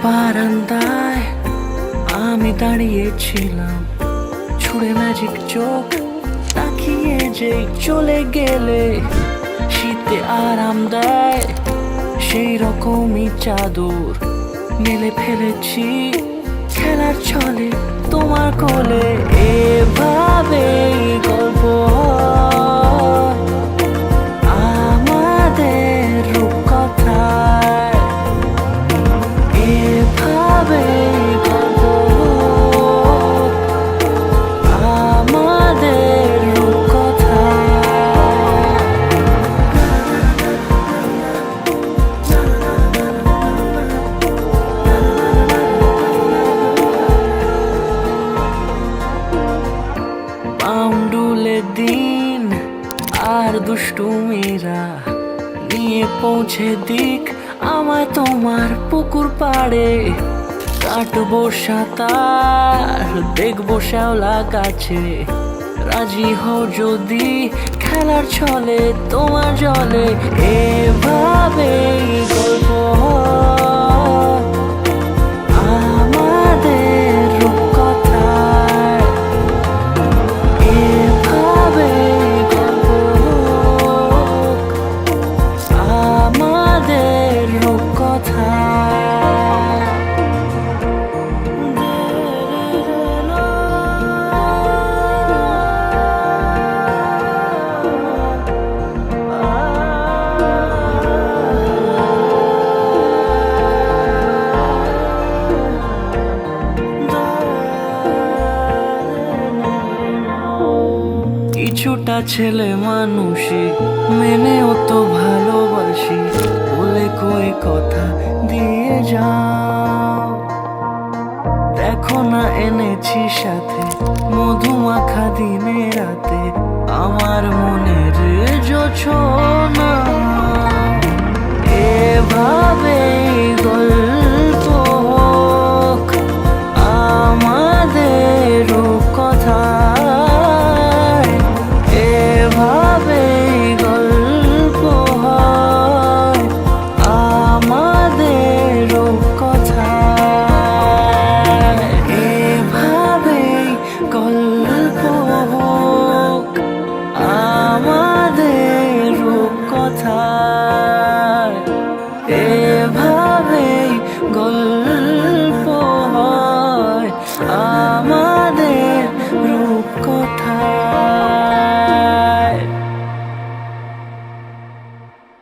বারান্দায় আমি দাঁড়িয়েছিলাম, ছুড়ে ম্যাজিক চোখ তাকিয়ে যে চলে গেলে শীতে আরাম দেয় সেই রকমই চাদর মেলে ফেলেছি খেলার ছলে তোমার কোলে। এভাবে গল্প হয় আমাদের রূপকথায়, এভাবে গল্প হয় আমাদের রূপকথায়। পাউন্ডুলে দিন আর দুষ্টুমিরা নিয়ে পৌঁছে দিক আমায় তোমার পুকুর পাড়ে। কাটবো সাঁতার, দেখবো শ্যাওলা গাছে, রাজি হও যদি খেলার ছলে তোমার জলে। এভাবে গল্প হয় আমাদের রূপকথায়, এভাবে গল্প হোক আমাদের রূপকথায়। কিছুটা ছেলে মানুষই মেনেও তো ভালোবাসি, বলে কই কথা দিয়ে যাও। দেখো না এনেছি সাথে মধুমাখা দিনে রাতে আমার মনে